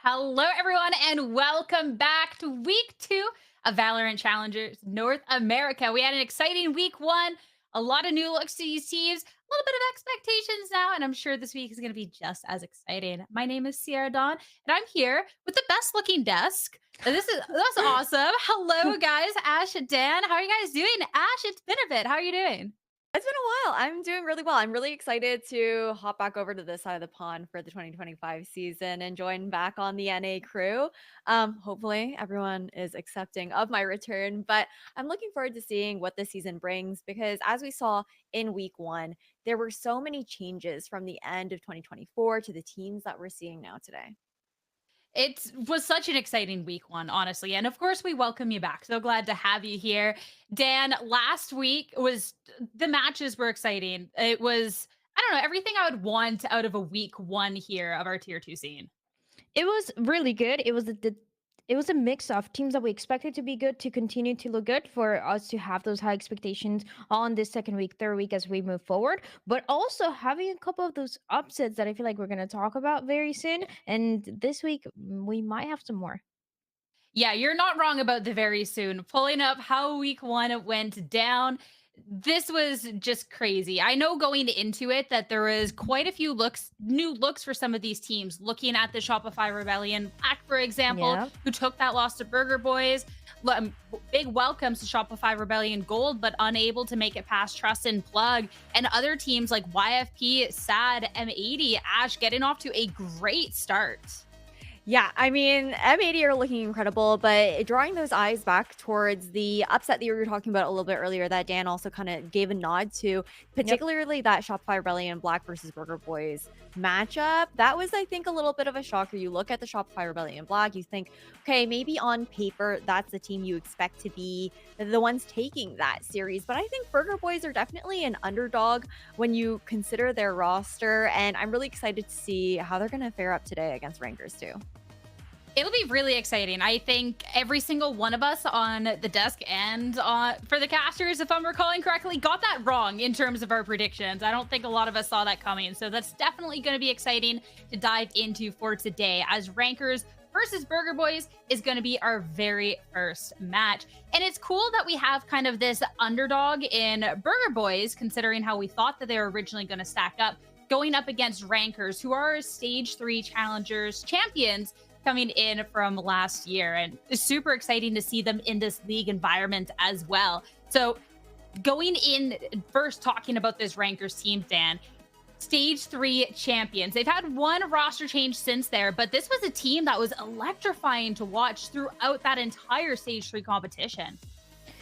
Hello, everyone, and welcome back to week 2 of VALORANT Challengers North America. We had an exciting week 1, a lot of new looks to these teams, a little bit of expectations now, and I'm sure this week is going to be just as exciting. My name is Sierra Dawn, and I'm here with the best looking desk. That's awesome. Hello, guys. Ash and Dan, how are you guys doing? Ash, it's been a bit. How are you doing? It's been a while. I'm doing really well. I'm really excited to hop back over to this side of the pond for the 2025 season and join back on the NA crew. Hopefully everyone is accepting of my return, but I'm looking forward to seeing what this season brings because as we saw in week 1, there were so many changes from the end of 2024 to the teams that we're seeing now today. It was such an exciting week 1, honestly. And of course, we welcome you back. So glad to have you here. Dan, last week was the matches were exciting. It was, I don't know, everything I would want out of a week 1 here of our tier 2 scene. It was really good. It was a mix of teams that we expected to be good to continue to look good for us to have those high expectations on this second week, third week as we move forward, but also having a couple of those upsets that I feel like we're going to talk about very soon. And this week we might have some more. Yeah, you're not wrong about the very soon. Pulling up how week 1 went down. This was just crazy. I know going into it that there was quite a few new looks for some of these teams. Looking at the Shopify Rebellion Black, for example, Yeah. who took that loss to Burger Boyz. Big welcomes to Shopify Rebellion Gold, but unable to make it past Trust and Plug. And other teams like YFP, SAD, M80, Ash getting off to a great start. Yeah, I mean, M80 are looking incredible, but drawing those eyes back towards the upset that you were talking about a little bit earlier that Dan also kind of gave a nod to, Yep. particularly that Shopify Rebellion Black versus Burger Boyz matchup. That was, I think, a little bit of a shocker. You look at the Shopify Rebellion Black, you think, okay, maybe on paper, that's the team you expect to be the ones taking that series. But I think Burger Boyz are definitely an underdog when you consider their roster. And I'm really excited to see how they're going to fare up today against Rankers, too. It'll be really exciting. I think every single one of us on the desk and for the casters, if I'm recalling correctly, got that wrong in terms of our predictions. I don't think a lot of us saw that coming. So that's definitely going to be exciting to dive into for today, as Rankers versus Burger Boyz is going to be our very first match. And it's cool that we have kind of this underdog in Burger Boyz, considering how we thought that they were originally going to stack up, going up against Rankers, who are stage 3 challengers champions coming in from last year, and it's super exciting to see them in this league environment as well. So going in first, talking about this Rankers team, Dan, stage 3 champions. They've had one roster change since there, but this was a team that was electrifying to watch throughout that entire stage 3 competition.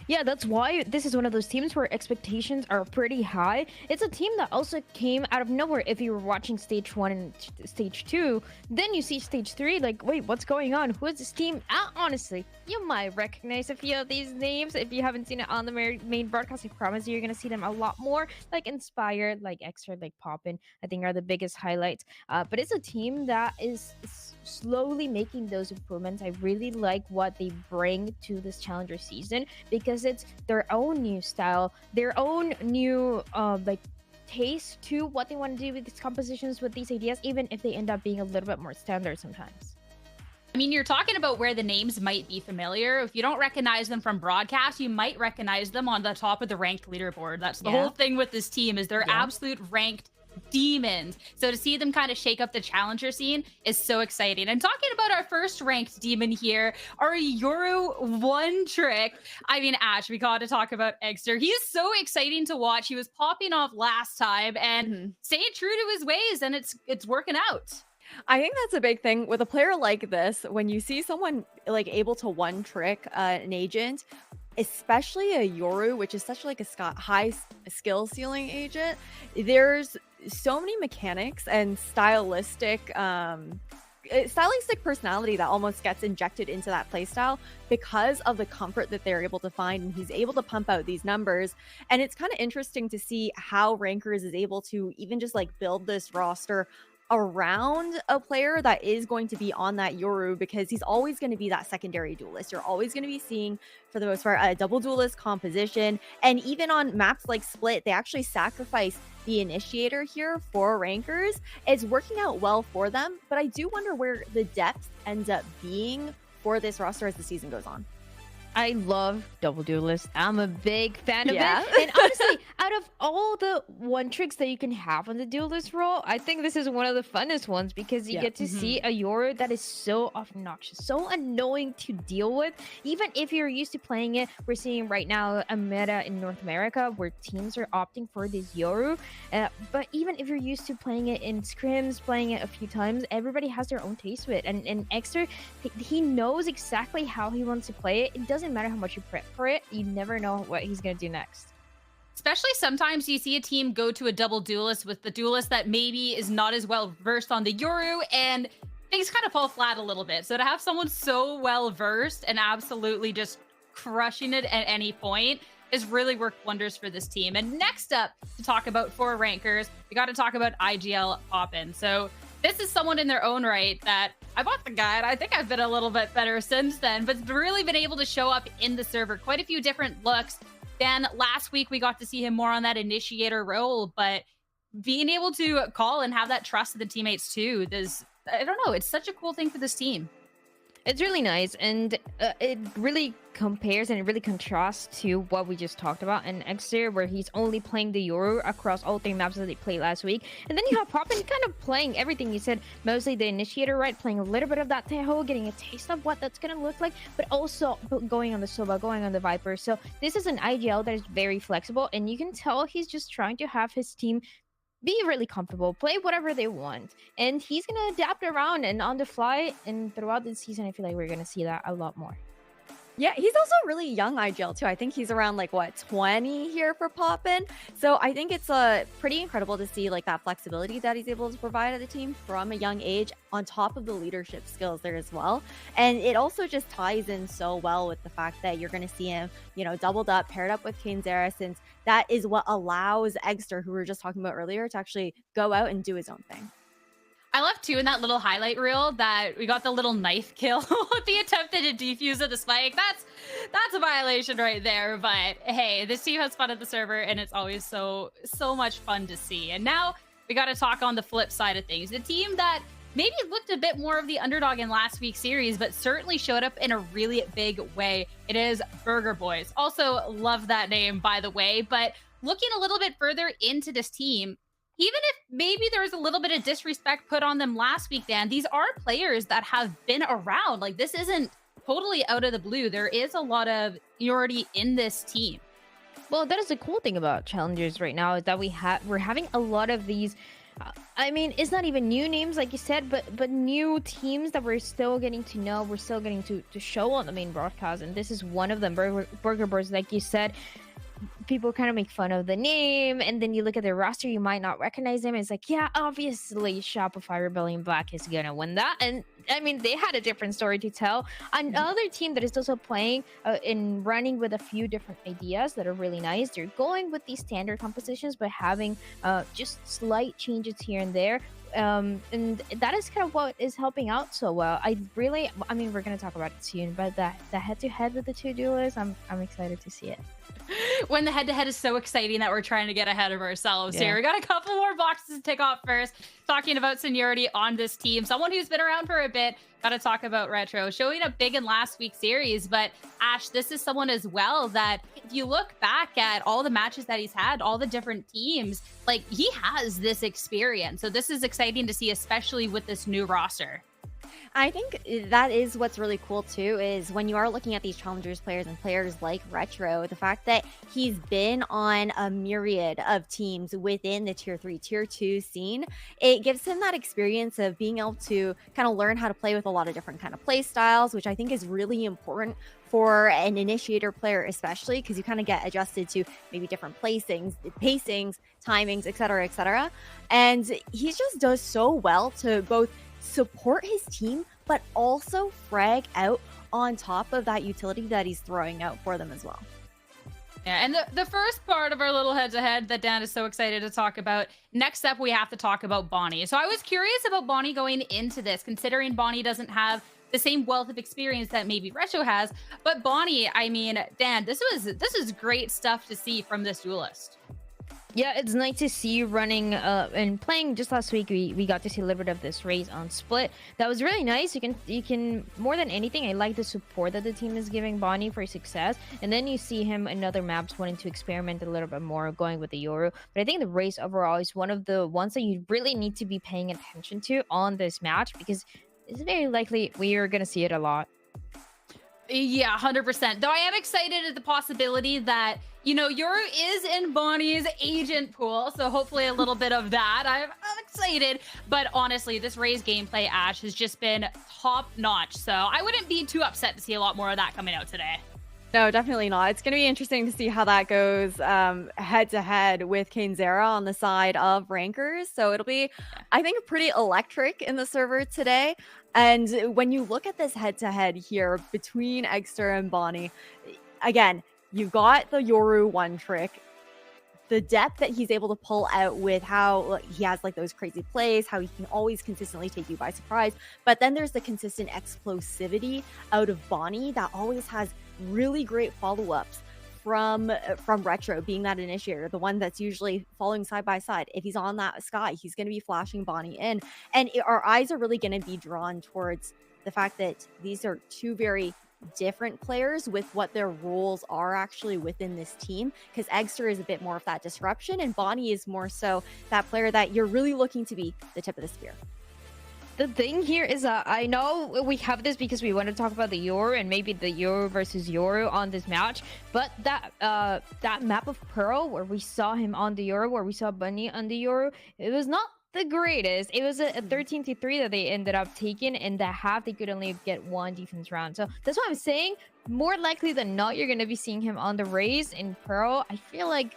Yeah, that's why this is one of those teams where expectations are pretty high. It's a team that also came out of nowhere. If you were watching stage 1 and stage 2, then you see stage 3, like, wait, what's going on? Who is this team? Honestly, you might recognize a few of these names if you haven't seen it on the main broadcast. I promise you're going to see them a lot more, like Inspired, like Extra, like Poppin, I think are the biggest highlights. But it's a team that is slowly making those improvements. I really like what they bring to this Challenger season because it's their own new style, their own new like taste to what they want to do with these compositions, with these ideas, even if they end up being a little bit more standard sometimes. I mean, you're talking about where the names might be familiar. If you don't recognize them from broadcast, you might recognize them on the top of the ranked leaderboard. That's the whole thing with this team, is they're absolute ranked demons. So to see them kind of shake up the challenger scene is so exciting. And talking about our first ranked demon here, our Yoru one trick. I mean, Ash, we got to talk about Exter. He is so exciting to watch. He was popping off last time and staying true to his ways, and it's working out. I think that's a big thing with a player like this. When you see someone like able to one trick an agent, especially a Yoru, which is such like a high skill ceiling agent, there's so many mechanics and stylistic personality that almost gets injected into that playstyle because of the comfort that they're able to find, and he's able to pump out these numbers. And it's kind of interesting to see how Rankers is able to even just like build this roster around a player that is going to be on that Yoru, because he's always going to be that secondary duelist. You're always going to be seeing, for the most part, a double duelist composition. And even on maps like Split, they actually sacrifice the initiator here for rankers. It's working out well for them, but I do wonder where the depth ends up being for this roster as the season goes on. I love double duelist. I'm a big fan of Yeah. it. And honestly, out of all the one tricks that you can have on the duelist role, I think this is one of the funnest ones, because you get to see a Yoru that is so obnoxious, so annoying to deal with. Even if you're used to playing it, we're seeing right now a meta in North America where teams are opting for this Yoru. But even if you're used to playing it in scrims, playing it a few times, everybody has their own taste with it. And Exter, he knows exactly how he wants to play it. It doesn't matter how much you prep for it, you never know what he's going to do next. Especially sometimes you see a team go to a double duelist with the duelist that maybe is not as well versed on the Yoru, and things kind of fall flat a little bit. So to have someone so well versed and absolutely just crushing it at any point has really worked wonders for this team. And next up to talk about for rankers, we got to talk about IGL Poppin. So this is someone in their own right that I bought the guide. I think I've been a little bit better since then, but really been able to show up in the server. Quite a few different looks. Then last week, we got to see him more on that initiator role, but being able to call and have that trust of the teammates too, I don't know, it's such a cool thing for this team. It's really nice, and it really compares and it really contrasts to what we just talked about in Exter, where he's only playing the Yoru across all 3 maps that they played last week. And then you have Poppin kind of playing everything. You said mostly the initiator, right? Playing a little bit of that Teho, getting a taste of what that's going to look like, but also going on the Sova, going on the Viper. So this is an IGL that is very flexible, and you can tell he's just trying to have his team be really comfortable, play whatever they want, and he's gonna adapt around and on the fly. And throughout the season, I feel like we're gonna see that a lot more. Yeah, he's also really young IGL too. I think he's around like 20 here for Poppin. So I think it's pretty incredible to see like that flexibility that he's able to provide to the team from a young age, on top of the leadership skills there as well. And it also just ties in so well with the fact that you're going to see him, doubled up, paired up with Kane Zera, since that is what allows Exter, who we were just talking about earlier, to actually go out and do his own thing. I love too in that little highlight reel that we got the little knife kill with the attempted to defuse of the spike. That's a violation right there. But hey, this team has fun at the server, and it's always so much fun to see. And now we got to talk on the flip side of things. The team that maybe looked a bit more of the underdog in last week's series, but certainly showed up in a really big way. It is Burger Boyz. Also love that name, by the way. But looking a little bit further into this team, even if maybe there was a little bit of disrespect put on them last week, Dan, these are players that have been around. Like, this isn't totally out of the blue. There is a lot of seniority in this team. Well, that is the cool thing about Challengers right now, is that we're having a lot of these. I mean, it's not even new names, like you said, but new teams that we're still getting to know. We're still getting to show on the main broadcast, and this is one of them. Burger Boyz, like you said. People kind of make fun of the name, and then you look at their roster, you might not recognize them. It's like, yeah, obviously Shopify Rebellion Black is gonna win that. And I mean, they had a different story to tell. Another team that is also playing in running with a few different ideas that are really nice. They're going with these standard compositions, but having just slight changes here and there. And that is kind of what is helping out so well. I mean, we're gonna talk about it soon, but the head-to-head with the two duelists, I'm excited to see it. When the head-to-head is so exciting that we're trying to get ahead of ourselves here. We got a couple more boxes to tick off first. Talking about seniority on this team. Someone who's been around for a bit. Got to talk about Retro. Showing up big in last week's series. But Ash, this is someone as well that if you look back at all the matches that he's had, all the different teams, like, he has this experience. So this is exciting to see, especially with this new roster. I think that is what's really cool too, is when you are looking at these Challengers players and players like Retro, the fact that he's been on a myriad of teams within the tier 3, tier 2 scene, it gives him that experience of being able to kind of learn how to play with a lot of different kind of play styles, which I think is really important for an initiator player, especially because you kind of get adjusted to maybe different pacings, timings, etc. And he just does so well to both support his team, but also frag out on top of that utility that he's throwing out for them as well. Yeah, and the first part of our little head-to-head that Dan is so excited to talk about, next up we have to talk about Bonnie. So I was curious about Bonnie going into this, considering Bonnie doesn't have the same wealth of experience that maybe Retro has. But Bonnie, I mean, Dan, this is great stuff to see from this duelist. Yeah, it's nice to see you running and playing. Just last week we got to see a little bit of this race on Split. That was really nice. You can more than anything, I like the support that the team is giving Bonnie for success. And then you see him in other maps wanting to experiment a little bit more, going with the Yoru. But I think the race overall is one of the ones that you really need to be paying attention to on this match, because it's very likely we are going to see it a lot. Yeah, 100%. Though I am excited at the possibility that, you know, Yoru is in Bonnie's agent pool, so hopefully a little bit of that. I'm excited. But honestly, this Raze gameplay, Ash, has just been top notch. So I wouldn't be too upset to see a lot more of that coming out today. No, definitely not. It's going to be interesting to see how that goes head to head with KaneZera on the side of Rankers. So it'll be, I think, pretty electric in the server today. And when you look at this head to head here between Exter and Bonnie, again, you've got the Yoru one trick. The depth that he's able to pull out with how he has like those crazy plays, how he can always consistently take you by surprise. But then there's the consistent explosivity out of Bonnie that always has really great follow-ups from Retro, being that initiator, the one that's usually following side by side. If he's on that sky, he's going to be flashing Bonnie in. And our eyes are really going to be drawn towards the fact that these are two very different players with what their roles are actually within this team, because Exter is a bit more of that disruption and Bonnie is more so that player that you're really looking to be the tip of the spear. The thing here is I know we have this because we want to talk about the Yoru and maybe the Yoru versus Yoru on this match, but that map of Pearl where we saw him on the Yoru, where we saw Bunny on the Yoru, it was not the greatest. It was a 13-3 that they ended up taking, and that half they could only get one defense round. So that's what I'm saying. More likely than not, you're going to be seeing him on the Raze in Pearl. I feel like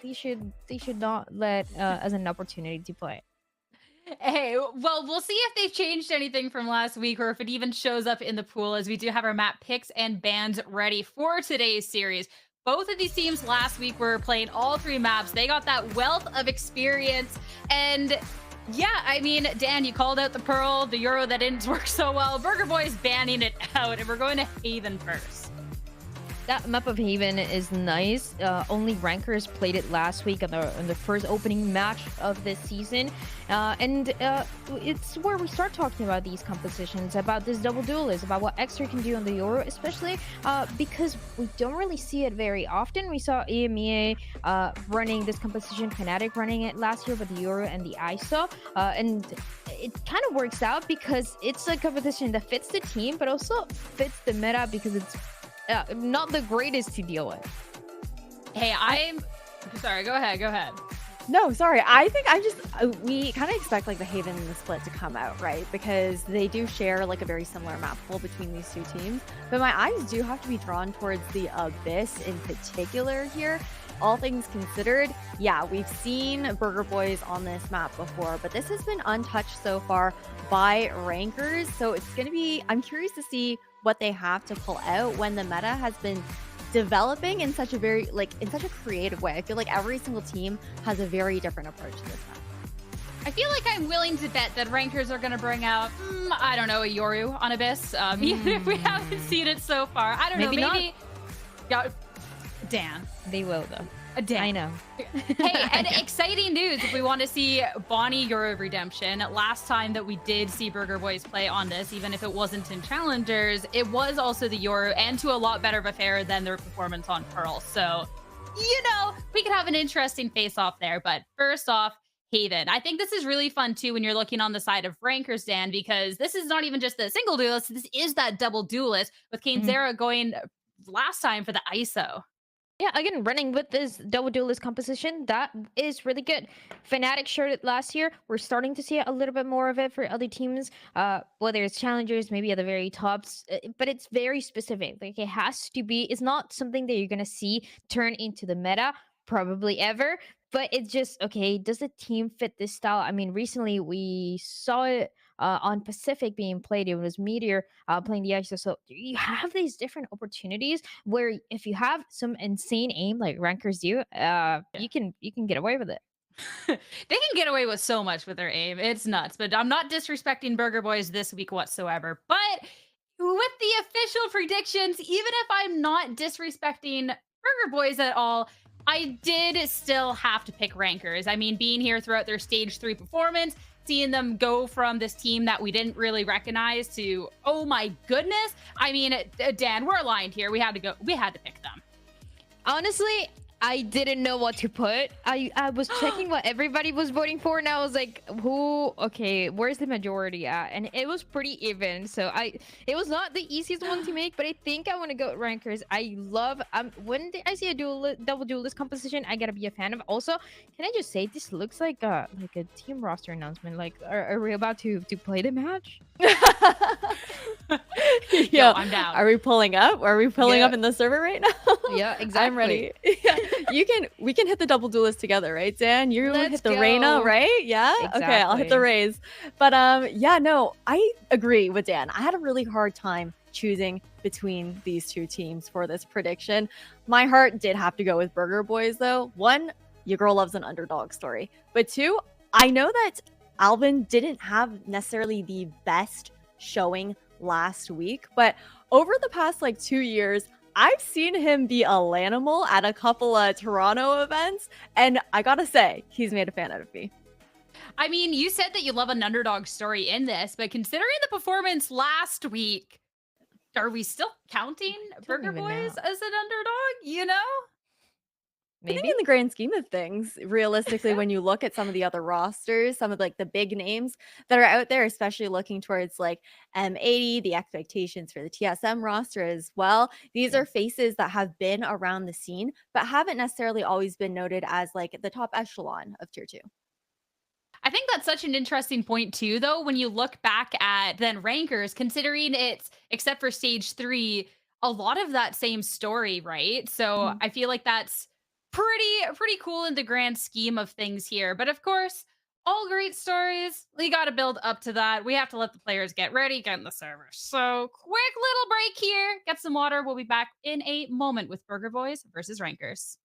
they should not let as an opportunity to play. Hey, well, we'll see if they've changed anything from last week or if it even shows up in the pool, as we do have our map picks and bans ready for today's series. Both of these teams last week were playing all three maps. They got that wealth of experience. And yeah, I mean, Dan, you called out the Pearl, the Yoru that didn't work so well. Burger Boyz banning it out, and we're going to Haven first. That map of Haven is nice. Only Rankers played it last week on the first opening match of this season. And it's where we start talking about these compositions, about this double duelist, about what Exter can do on the Yoru, especially because we don't really see it very often. We saw EMEA running this composition, Fnatic running it last year with the Yoru and the ISO. And it kind of works out because it's a competition that fits the team, but also fits the meta because it's not the greatest to deal with. Hey, I'm sorry. Go ahead. No, sorry. I think we kind of expect like the Haven and the Split to come out, right? Because they do share like a very similar map pool between these two teams. But my eyes do have to be drawn towards the Abyss in particular here. All things considered, yeah, we've seen Burger Boyz on this map before, but this has been untouched so far by Rankers. So it's going to be, I'm curious to see what they have to pull out when the meta has been developing in such a very, in such a creative way. I feel like every single team has a very different approach to this map. I feel like I'm willing to bet that Rankers are going to bring out, I don't know, a Yoru on Abyss, even if we haven't seen it so far. I don't know, maybe... Yeah, Dan. They will, though. Dan. I know. Hey, and exciting news if we want to see Bonnie Yoru Redemption. Last time that we did see Burger Boyz play on this, even if it wasn't in Challengers, it was also the Yoru, and to a lot better of a fare than their performance on Pearl. So, you know, we could have an interesting face-off there. But first off, Haven. I think this is really fun, too, when you're looking on the side of Rankers, Dan, because this is not even just the single duelist. This is that double duelist with KaneZera going last time for the ISO. Yeah, again, running with this double duelist composition, that is really good. Fnatic showed it last year. We're starting to see a little bit more of it for other teams, whether it's Challengers, maybe at the very tops, but it's very specific. Like, it has to be, it's not something that you're going to see turn into the meta, probably ever, but it's just, okay, does the team fit this style? I mean, recently we saw it on Pacific being played. It was Meteor playing the ISO. So you have these different opportunities where if you have some insane aim like rankers do, you can get away with it. They can get away with so much with their aim. It's nuts. But I'm not disrespecting Burger Boyz this week whatsoever. But with the official predictions, even if I'm not disrespecting Burger Boyz at all, I did still have to pick rankers. I mean, being here throughout their stage 3 performance, seeing them go from this team that we didn't really recognize to, oh my goodness. I mean, Dan, we're aligned here. We had to pick them. Honestly, I didn't know what to put. I was checking what everybody was voting for, and I was like, okay, where's the majority at? And it was pretty even. So it was not the easiest one to make, but I think I want to go with rankers. I love when I see a double duelist composition, I gotta be a fan of. Also, can I just say this looks like a team roster announcement? Like, are we about to play the match? Yo, I'm down. Are we pulling up? Are we pulling up in the server right now? Yeah, exactly. I'm ready. Yeah. We can hit the double duelist together, right, Dan? You Let's hit the go. Reyna, right? Yeah. Okay, I'll hit the Raze. But yeah, no, I agree with Dan. I had a really hard time choosing between these two teams for this prediction. My heart did have to go with Burger Boyz, though. One, your girl loves an underdog story. But two, I know that Alvin didn't have necessarily the best showing last week, but over the past 2 years, I've seen him be a Lanimal at a couple of Toronto events, and I gotta say, he's made a fan out of me. I mean, you said that you love an underdog story in this, but considering the performance last week, are we still counting Burger Boyz as an underdog? You know? Maybe. I think in the grand scheme of things, realistically, when you look at some of the other rosters, some of the big names that are out there, especially looking towards M80, the expectations for the TSM roster as well. These are faces that have been around the scene, but haven't necessarily always been noted as the top echelon of tier 2. I think that's such an interesting point too, though, when you look back at then rankers, considering it's, except for stage 3, a lot of that same story, right? So I feel like that's pretty cool in the grand scheme of things here. But of course, all great stories, we got to build up to that. We have to let the players get ready, get in the server. So quick little break here, get some water. We'll be back in a moment with Burger Boyz versus rankers.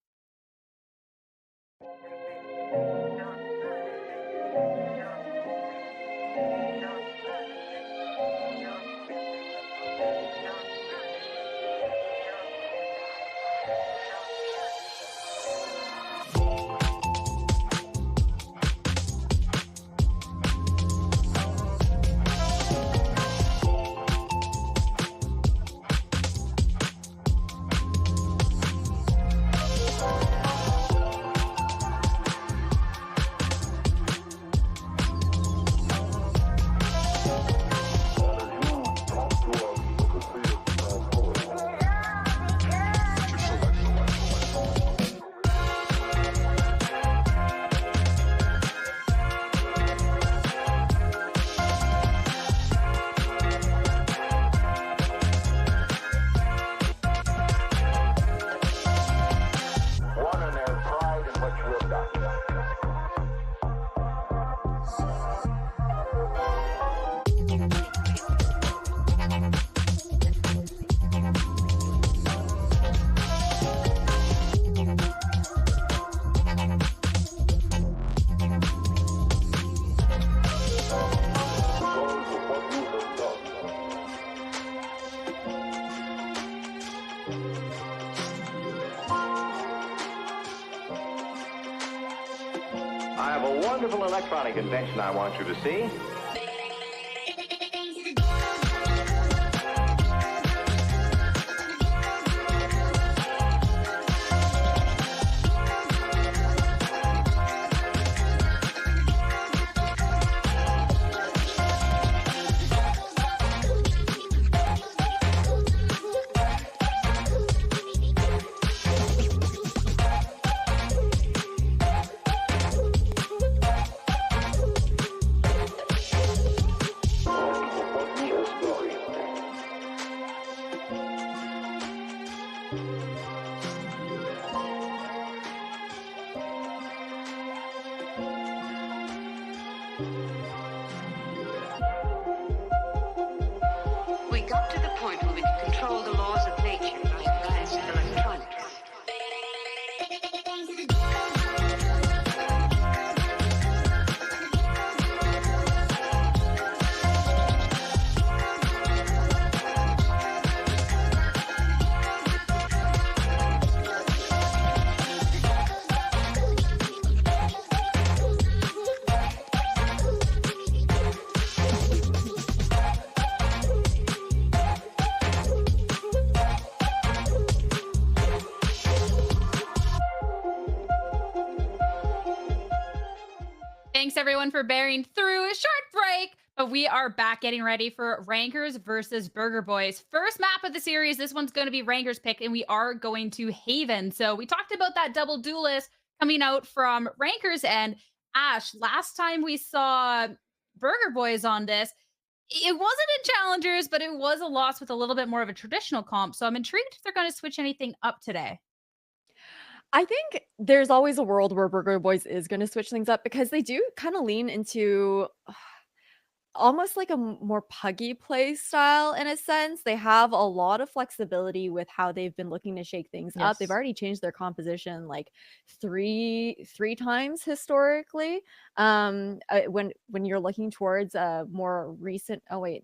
I have a wonderful electronic invention I want you to see. got to the point where we could control the laws of nature by device and electronics. Thanks everyone for bearing through a short break, but we are back getting ready for Rankers versus Burger Boyz. First map of the series. This one's going to be Rankers pick, and we are going to Haven. So we talked about that double duelist coming out from Rankers, and Ash, last time we saw Burger Boyz on this, it wasn't in Challengers, but it was a loss with a little bit more of a traditional comp. So I'm intrigued if they're going to switch anything up today. I think there's always a world where Burger Boyz is going to switch things up because they do kind of lean into almost like a more puggy play style in a sense. They have a lot of flexibility with how they've been looking to shake things up. They've already changed their composition like three times historically. When you're looking towards a more recent, 3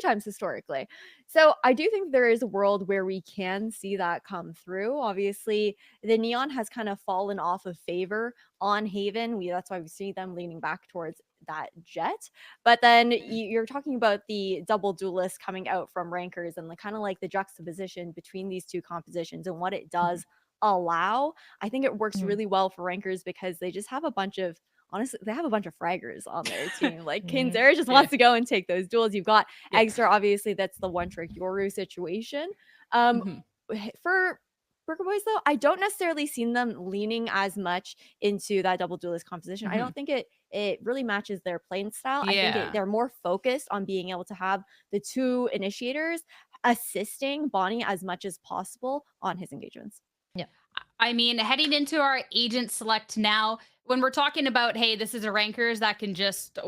times historically. So I do think there is a world where we can see that come through. Obviously, the Neon has kind of fallen off of favor on Haven. That's why we see them leaning back towards that Jet. But then you're talking about the double duelist coming out from Rankers and kind of like the juxtaposition between these two compositions and what it does allow. I think it works really well for Rankers because they just have a bunch of they have a bunch of fraggers on their team. Like Kinzera just wants to go and take those duels. You've got Eggster, obviously that's the one trick Yoru situation. For Burger Boyz though, I don't necessarily see them leaning as much into that double duelist composition. I don't think it really matches their playing style. I think they're more focused on being able to have the two initiators assisting Bonnie as much as possible on his engagements. Yeah. I mean, heading into our agent select now, when we're talking about, hey, this is a Rankers that can just,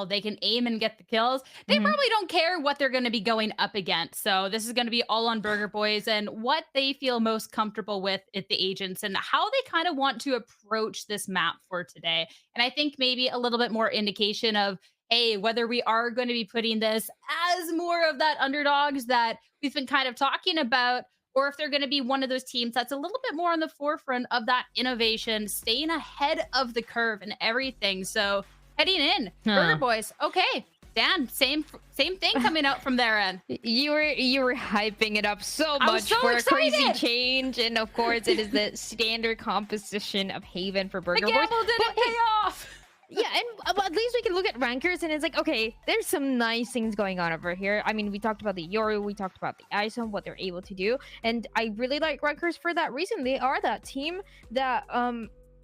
they can aim and get the kills. They probably don't care what they're going to be going up against. So this is going to be all on Burger Boyz and what they feel most comfortable with at the agents and how they kind of want to approach this map for today. And I think maybe a little bit more indication of, hey, whether we are going to be putting this as more of that underdogs that we've been kind of talking about, or if they're going to be one of those teams that's a little bit more on the forefront of that innovation, staying ahead of the curve and everything. So heading in, Burger Boyz. Okay, Dan, same thing coming out from their end. You were hyping it up so much for a crazy change, and of course, it is the standard composition of Haven for Burger Boyz. The gamble didn't pay off. Yeah, and at least we can look at Rankers, and it's like, okay, there's some nice things going on over here. I mean, we talked about the Yoru, we talked about the ISOM, what they're able to do, and I really like Rankers for that reason. They are that team that,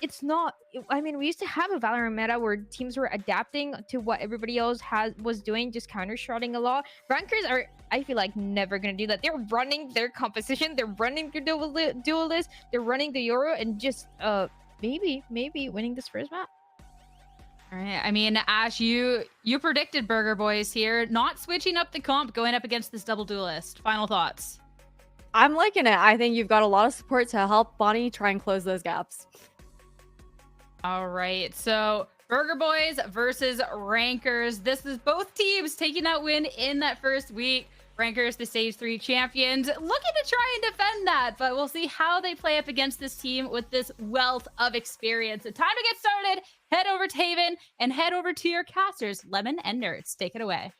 it's not, I mean, we used to have a Valorant meta where teams were adapting to what everybody else was doing, just counter-shotting a lot. Rankers are, I feel like, never going to do that. They're running their composition, they're running their duelist, they're running the Yoru, and just, maybe winning this first map. All right. I mean, Ash, you predicted Burger Boyz here, not switching up the comp, going up against this double duelist. Final thoughts? I'm liking it. I think you've got a lot of support to help Bonnie try and close those gaps. All right. So Burger Boyz versus Rankers. This is both teams taking that win in that first week. Rankers, the Stage 3 champions, looking to try and defend that, but we'll see how they play up against this team with this wealth of experience. It's time to get started. Head over to Haven and head over to your casters, Lemon and Nerds. Take it away.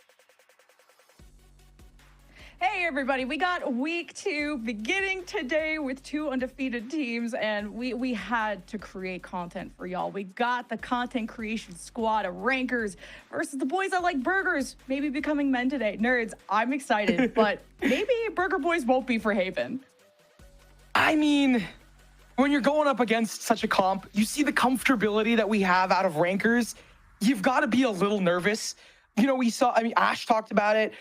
Hey everybody, we got week 2 beginning today with 2 undefeated teams, and we had to create content for y'all. We got the content creation squad of Rankers versus the boys that like burgers, maybe becoming men today. Nerds, I'm excited, but maybe Burger Boyz won't be for Haven. I mean, when you're going up against such a comp, you see the comfortability that we have out of Rankers. You've got to be a little nervous. You know, we saw, I mean, Ash talked about it,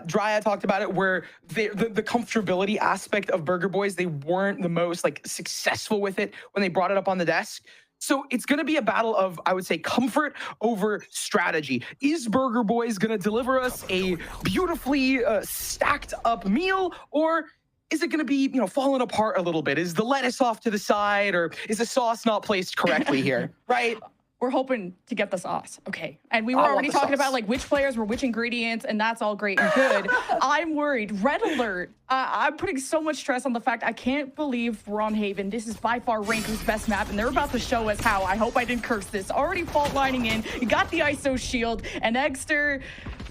Dryad talked about it, where the comfortability aspect of Burger Boyz, they weren't the most, like, successful with it when they brought it up on the desk. So it's going to be a battle of, I would say, comfort over strategy. Is Burger Boyz going to deliver us a beautifully stacked up meal, or is it going to be, falling apart a little bit? Is the lettuce off to the side, or is the sauce not placed correctly here, right? We're hoping to get the sauce. Okay. And we were already talking about like which players were which ingredients, and that's all great and good. I'm worried. Red alert. I'm putting so much stress on the fact I can't believe we're on Haven. This is by far Ranker's best map, and they're about to show us how. I hope I didn't curse this. Already fault lining in. You got the ISO shield, and Egster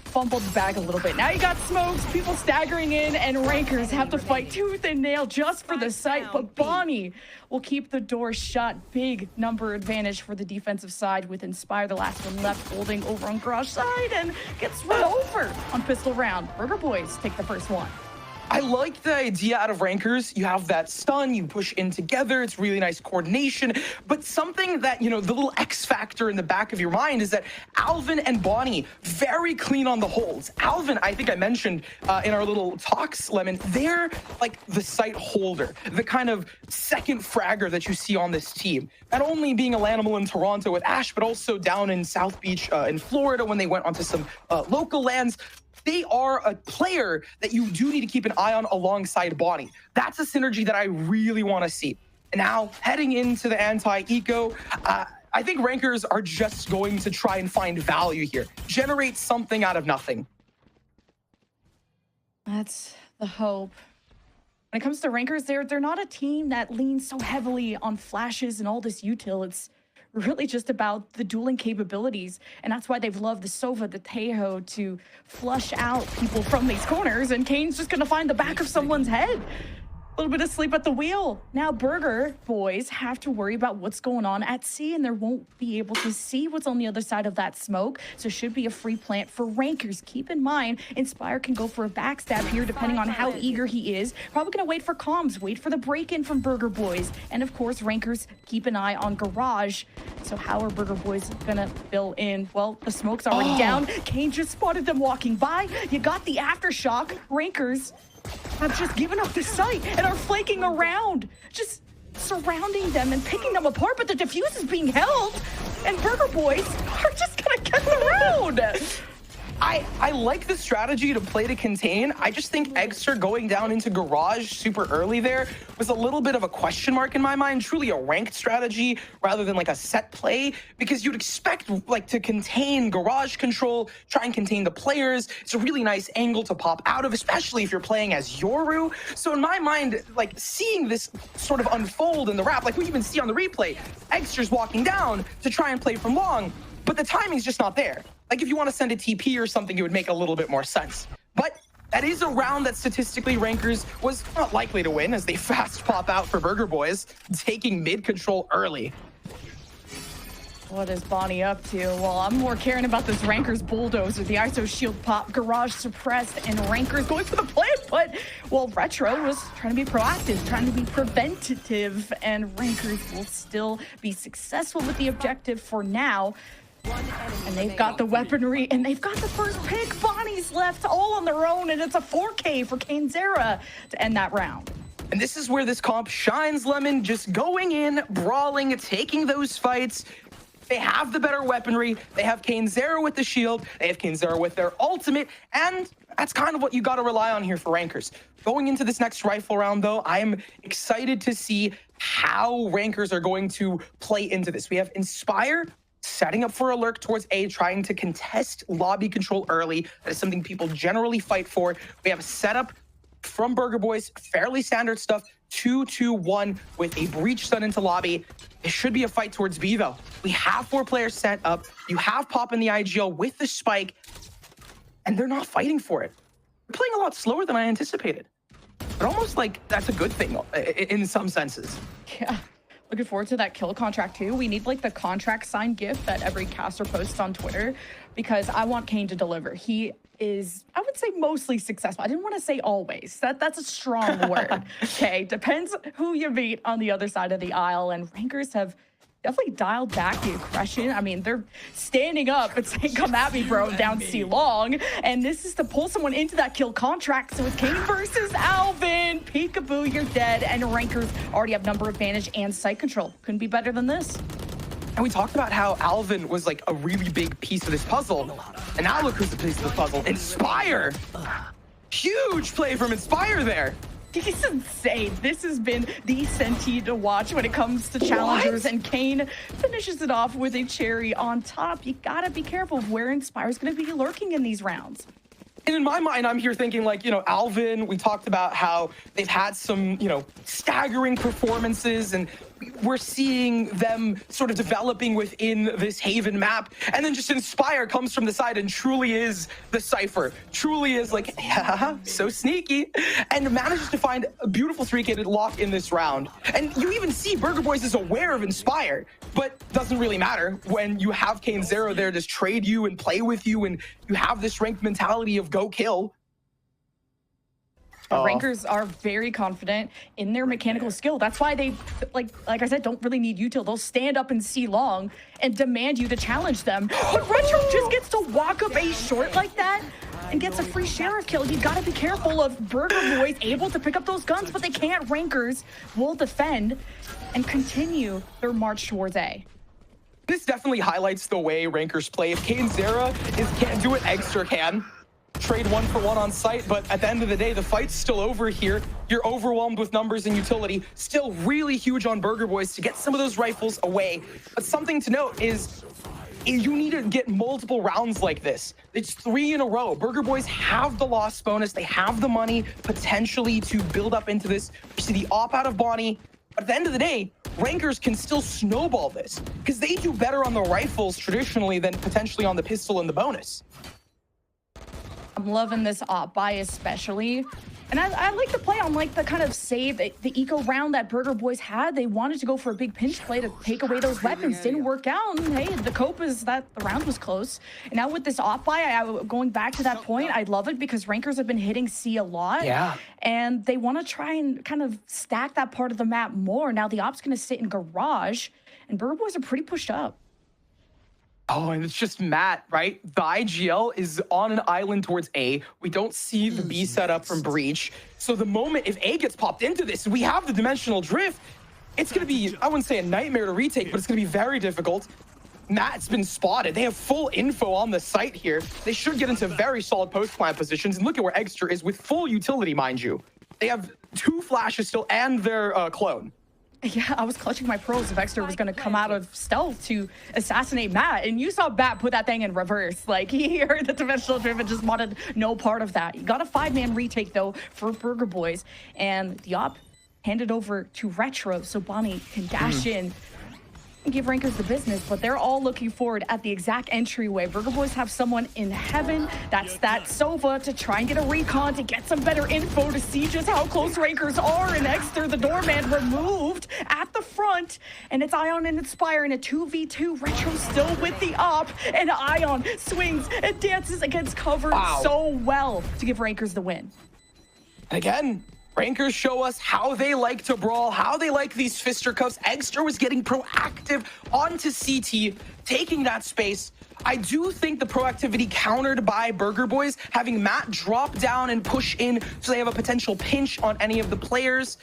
fumbled the bag a little bit. Now you got smokes, people staggering in, and Rankers have to fight tooth and nail just for the site. But Bonnie will keep the door shut. Big number advantage for the defensive side with Inspire, the last one left, holding over on Garage side, and gets run over on pistol round. Burger Boyz take the first one. I like the idea out of Rankers. You have that stun, you push in together. It's really nice coordination. But something that, the little X factor in the back of your mind is that Alvin and Bonnie, very clean on the holds. Alvin, I think I mentioned in our little talks, Lemon, they're like the site holder, the kind of second fragger that you see on this team. Not only being a Lanimal in Toronto with Ash, but also down in South Beach in Florida when they went onto some local lands. They are a player that you do need to keep an eye on alongside Bonnie. That's a synergy that I really want to see. And now, heading into the anti-eco, I think Rankers are just going to try and find value here. Generate something out of nothing. That's the hope. When it comes to Rankers, they're not a team that leans so heavily on flashes and all this util. It's really just about the dueling capabilities, and that's why they've loved the Sova, the Tejo to flush out people from these corners, and Kane's just gonna find the back of someone's head. A little bit of sleep at the wheel. Now Burger Boyz have to worry about what's going on at sea, and they won't be able to see what's on the other side of that smoke, so should be a free plant for Rankers. Keep in mind, Inspire can go for a backstab here depending on how eager he is. Probably gonna wait for comms, wait for the break-in from Burger Boyz, and of course Rankers keep an eye on Garage. So how are Burger Boyz gonna fill in? Well, the smoke's already down. Kane just spotted them walking by. You got the aftershock. Rankers have just given up the site and are flaking around, just surrounding them and picking them apart, but the defuse is being held, and Burger Boyz are just gonna get the round. I like the strategy to play to contain. I just think Egster going down into Garage super early there was a little bit of a question mark in my mind. Truly a ranked strategy rather than like a set play, because you'd expect like to contain Garage control, try and contain the players. It's a really nice angle to pop out of, especially if you're playing as Yoru. So in my mind, like seeing this sort of unfold in the wrap, like we even see on the replay, Egster's walking down to try and play from long, but the timing's just not there. Like if you want to send a TP or something, it would make a little bit more sense. But that is a round that statistically Rankers was not likely to win, as they fast pop out for Burger Boyz, taking mid control early. What is Bonnie up to? Well, I'm more caring about this Rankers bulldozer. The ISO shield pop, Garage suppressed, and Rankers going for the plant. But, well, Retro was trying to be proactive, trying to be preventative, and Rankers will still be successful with the objective for now. And they've got the weaponry, and they've got the first pick. Bonnie's left all on their own, and it's a 4K for Kanezera to end that round. And this is where this comp shines, Lemon, just going in, brawling, taking those fights. They have the better weaponry. They have Kanezera with the shield. They have Kanezera with their ultimate, and that's kind of what you got to rely on here for Rankers. Going into this next rifle round, though, I am excited to see how Rankers are going to play into this. We have Inspire setting up for a lurk towards A, trying to contest lobby control early. That is something people generally fight for. We have a setup from Burger Boyz, fairly standard stuff, 2-2-1 with a breach stun into lobby. It should be a fight towards B, though. We have 4 players set up. You have Pop in the IGL with the spike, and they're not fighting for it. They're playing a lot slower than I anticipated. But almost like that's a good thing in some senses. Yeah. Looking forward to that kill contract too. We need like the contract signed gift that every caster posts on Twitter, because I want Kane to deliver. He is, I would say, mostly successful. I didn't want to say always. That's a strong word. Okay, depends who you meet on the other side of the aisle, and Rankers have definitely dialed back the aggression. I mean, they're standing up and saying, come at me, bro, down C long. And this is to pull someone into that kill contract. So it's Kane versus Alvin. Peekaboo, you're dead. And Rankers already have number advantage and sight control. Couldn't be better than this. And we talked about how Alvin was like a really big piece of this puzzle. And now look who's the piece of the puzzle. Inspire! Huge play from Inspire there. He's insane. This has been the Senti to watch when it comes to challengers, and Kane finishes it off with a cherry on top. You gotta be careful of where Inspire's gonna be lurking in these rounds. And in my mind, I'm here thinking like, you know, Alvin, we talked about how they've had some, you know, staggering performances, and we're seeing them sort of developing within this Haven map. And then just Inspire comes from the side and truly is the Cypher. Truly is like, yeah, so sneaky. And manages to find a beautiful 3-gated lock in this round. And you even see Burger Boyz is aware of Inspire, but doesn't really matter when you have Kane Zero there to trade you and play with you, and you have this ranked mentality of go kill. Rankers are very confident in their mechanical skill. That's why they, like I said, don't really need util. They'll stand up and see long and demand you to challenge them. But Retro just gets to walk up a short like that and gets a free sheriff kill. You gotta be careful of Burger Boyz able to pick up those guns, but they can't. Rankers will defend and continue their march towards A. This definitely highlights the way Rankers play. If Kane Zera can't do it, Extra can. Trade 1-for-1 on site, but at the end of the day, the fight's still over here. You're overwhelmed with numbers and utility. Still really huge on Burger Boyz to get some of those rifles away. But something to note is you need to get multiple rounds like this. It's 3 in a row. Burger Boyz have the loss bonus. They have the money potentially to build up into this. You see the op out of Bonnie. But at the end of the day, Rankers can still snowball this because they do better on the rifles traditionally than potentially on the pistol and the bonus. I'm loving this op buy especially. And I like to play on like the kind of save, the eco round that Burger Boyz had. They wanted to go for a big pinch play to take away those weapons. Didn't work out. And hey, the cope is that the round was close. And now with this op buy, going back to that point, I love it because Rankers have been hitting C a lot. Yeah. And they want to try and kind of stack that part of the map more. Now the op's going to sit in garage, and Burger Boyz are pretty pushed up. Oh, and it's just Matt, right? The IGL is on an island towards A. We don't see the B setup from Breach. So the moment if A gets popped into this, we have the dimensional drift. It's going to be, I wouldn't say a nightmare to retake, but it's going to be very difficult. Matt's been spotted. They have full info on the site here. They should get into very solid post-plant positions. And look at where Extra is with full utility, mind you. They have 2 flashes still and their clone. Yeah, I was clutching my pearls if Extra was going to come out of stealth to assassinate Matt. And you saw Matt put that thing in reverse. Like, he heard the dimensional drift and just wanted no part of that. You got a 5-man retake, though, for Burger Boyz. And the op handed over to Retro so Bonnie can dash in and give Rankers the business, but they're all looking forward at the exact entryway. Burger Boyz have someone in heaven. That's that Sova to try and get a recon, to get some better info, to see just how close Rankers are. And Exter, the doorman, removed at the front. And it's Ion and Inspire in a 2v2. Retro still with the op. And Ion swings and dances against cover so well to give Rankers the win. Again, Rankers show us how they like to brawl, how they like these fisticuffs. Extra was getting proactive onto CT, taking that space. I do think the proactivity countered by Burger Boyz, having Matt drop down and push in so they have a potential pinch on any of the players,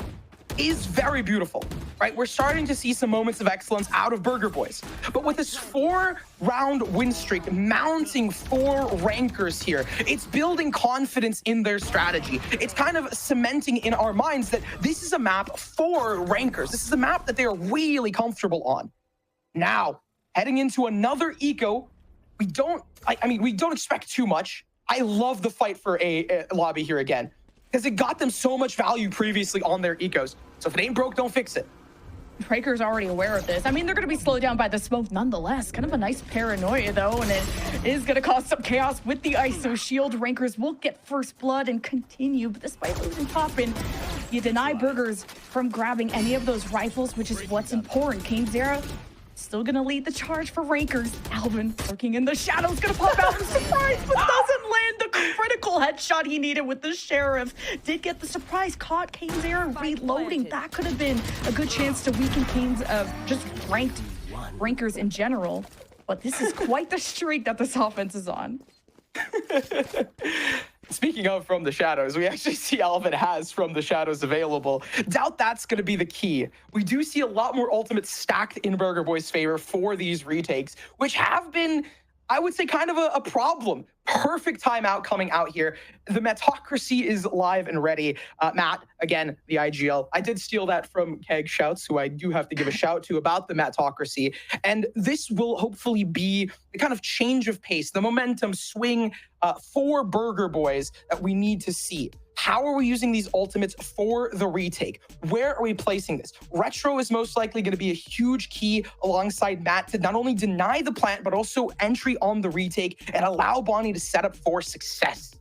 is very beautiful, right? We're starting to see some moments of excellence out of Burger Boyz. But with this 4-round win streak mounting 4 Rankers here, it's building confidence in their strategy. It's kind of cementing in our minds that this is a map for Rankers. This is a map that they are really comfortable on. Now, heading into another eco, we don't expect too much. I love the fight for a lobby here again, because it got them so much value previously on their ecos. So if it ain't broke, don't fix it. Raker's already aware of this. I mean, they're going to be slowed down by the smoke nonetheless. Kind of a nice paranoia, though, and it is going to cause some chaos with the ISO shield. Rankers will get first blood and continue, but despite losing top in, you deny Burgers from grabbing any of those rifles, which is what's important. Kane Zera still going to lead the charge for Rankers. Alvin lurking in the shadows, going to pop out and surprise, but doesn't land the critical headshot he needed with the Sheriff. Did get the surprise, caught Kane Zera reloading. That could have been a good chance to weaken Kane's just ranked Rankers in general. But this is quite the streak that this offense is on. Speaking of From the Shadows, we actually see Alvin has From the Shadows available. Doubt that's going to be the key. We do see a lot more ultimates stacked in Burger Boy's favor for these retakes, which have been, I would say, kind of a problem. Perfect timeout coming out here. The Metocracy is live and ready. Matt, again, the IGL. I did steal that from Keg Shouts, who I do have to give a shout to about the Metocracy. And this will hopefully be the kind of change of pace, the momentum swing for Burger Boyz that we need to see. How are we using these ultimates for the retake? Where are we placing this? Retro is most likely going to be a huge key alongside Matt to not only deny the plant, but also entry on the retake and allow Bonnie to set up for success.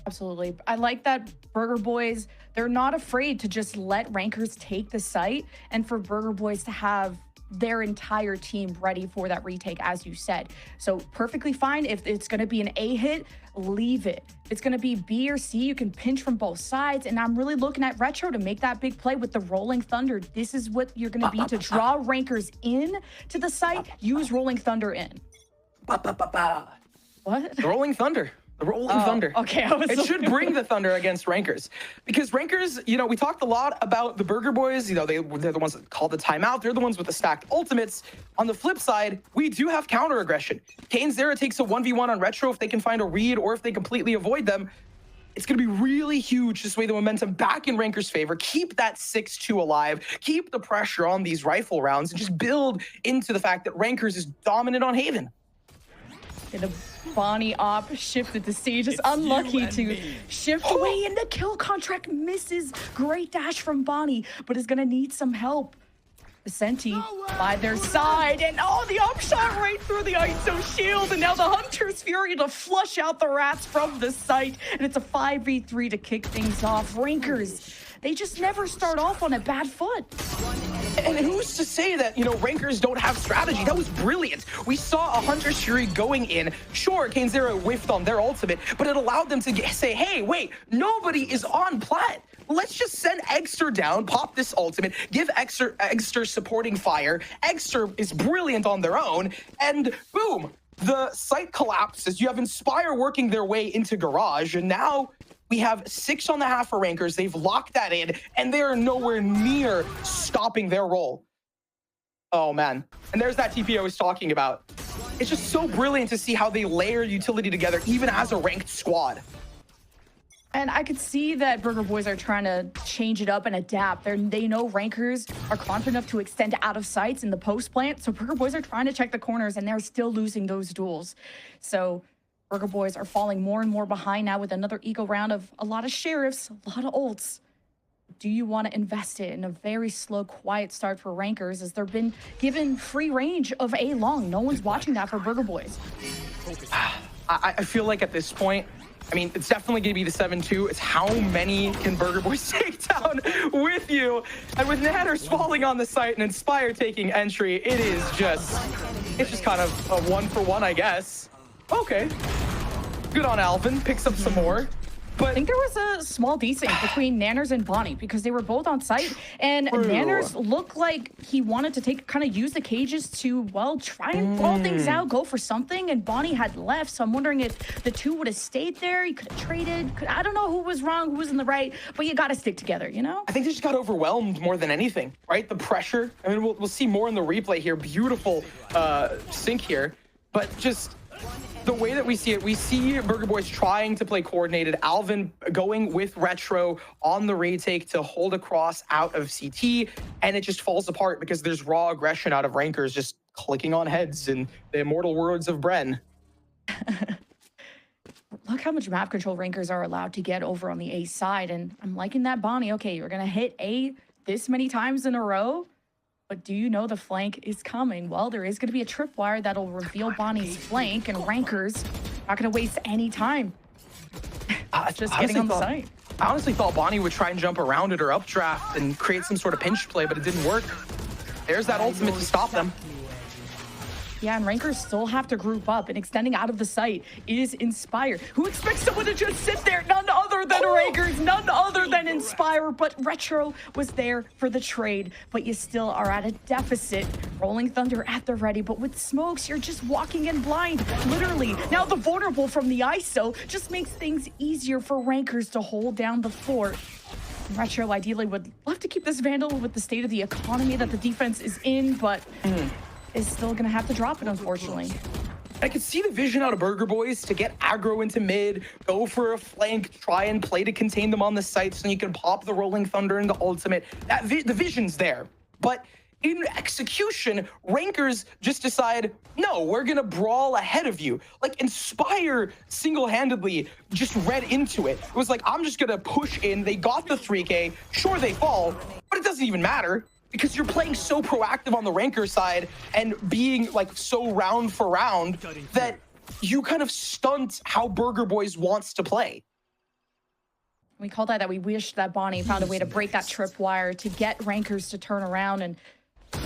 Absolutely. I like that Burger Boyz, they're not afraid to just let rankers take the site, and for Burger Boyz to have their entire team ready for that retake, as you said. So perfectly fine. If it's going to be an A hit, leave it. If it's going to be B or C, you can pinch from both sides. And I'm really looking at Retro to make that big play with the Rolling Thunder. This is what you're going to be to draw rankers in to the site. Use Rolling Thunder in. What? The Rolling Thunder. The Rolling Thunder. Okay, it should bring the thunder against rankers, because rankers, you know, we talked a lot about the Burger Boyz. You know, they're the ones that call the timeout. They're the ones with the stacked ultimates. On the flip side, we do have counter aggression. Kane's Zera takes a 1v1 on Retro if they can find a read or if they completely avoid them. It's going to be really huge to sway the momentum back in rankers' favor, keep that 6-2 alive, keep the pressure on these rifle rounds, and just build into the fact that rankers is dominant on Haven. And the Bonnie op shifted to C, just unlucky to shift away, and the kill contract misses. Great dash from Bonnie, but is gonna need some help. Vicente by their side, and the upshot right through the ISO shield, and now the Hunter's Fury to flush out the rats from the site, and it's a 5v3 to kick things off. Rankers, they just never start off on a bad foot. And who's to say that, you know, rankers don't have strategy? That was brilliant. We saw a Hunter's Fury going in. Sure, Kane's Zera whiffed on their ultimate, but it allowed them to say, hey, wait, nobody is on plat. Let's just send Egster down, pop this ultimate, give Egster supporting fire. Egster is brilliant on their own, and boom, the site collapses. You have Inspire working their way into Garage, and now we have 6 on the half for rankers. They've locked that in, and they are nowhere near stopping their roll. Oh, man. And there's that TP I was talking about. It's just so brilliant to see how they layer utility together, even as a ranked squad. And I could see that Burger Boyz are trying to change it up and adapt. They know rankers are confident enough to extend out of sights in the post plant, so Burger Boyz are trying to check the corners, and they're still losing those duels. So Burger Boyz are falling more and more behind now with another eco round of a lot of sheriffs, a lot of ults. Do you want to invest it in a very slow, quiet start for rankers, as they've been given free range of A long? No one's watching that for Burger Boyz. I feel like at this point, I mean, it's definitely going to be the 7-2. It's how many can Burger Boyz take down with you? And with Nanners falling on the site and Inspire taking entry, it's just kind of a 1-for-1, I guess. Okay. Good on Alvin. Picks up some more. But I think there was a small desync between Nanners and Bonnie, because they were both on site, and Nanners looked like he wanted to use the cages to, well, try and throw things out, go for something, and Bonnie had left, so I'm wondering if the two would have stayed there. He could have traded. I don't know who was wrong, who was in the right, but you got to stick together, you know? I think they just got overwhelmed more than anything, right? The pressure. I mean, we'll see more in the replay here. Beautiful sync here, but just the way that we see it, we see Burger Boyz trying to play coordinated. Alvin going with Retro on the retake to hold across out of CT, and it just falls apart because there's raw aggression out of rankers just clicking on heads, in the immortal words of Bren. Look how much map control rankers are allowed to get over on the A side, and I'm liking that, Bonnie. Okay, you're gonna hit A this many times in a row, but do you know the flank is coming? Well, there is going to be a tripwire that'll reveal Bonnie's flank, and rankers not going to waste any time. Just getting on the site. I honestly thought Bonnie would try and jump around it or updraft and create some sort of pinch play, but it didn't work. There's that ultimate to stop them. Yeah, and rankers still have to group up, and extending out of the site is Inspire. Who expects someone to just sit there? None other than rankers, none other than Inspire. Spire, but Retro was there for the trade. But you still are at a deficit. Rolling Thunder at the ready, but with smokes, you're just walking in blind, literally. Now the vulnerable from the ISO just makes things easier for Rankers to hold down the fort. Retro ideally would love to keep this Vandal with the state of the economy that the defense is in, but is still gonna have to drop it, unfortunately. I could see the vision out of Burger Boyz to get aggro into mid, go for a flank, try and play to contain them on the site so you can pop the Rolling Thunder into ultimate. The vision's there. But in execution, Rankers just decide, no, we're gonna brawl ahead of you. Like, Inspire single-handedly just read into it. It was like, I'm just gonna push in. They got the 3K. Sure, they fall, but it doesn't even matter, because you're playing so proactive on the Ranker side and being like so round for round that you kind of stunt how Burger Boyz wants to play. We call that we wish that Bonnie found a way to break that tripwire to get Rankers to turn around. And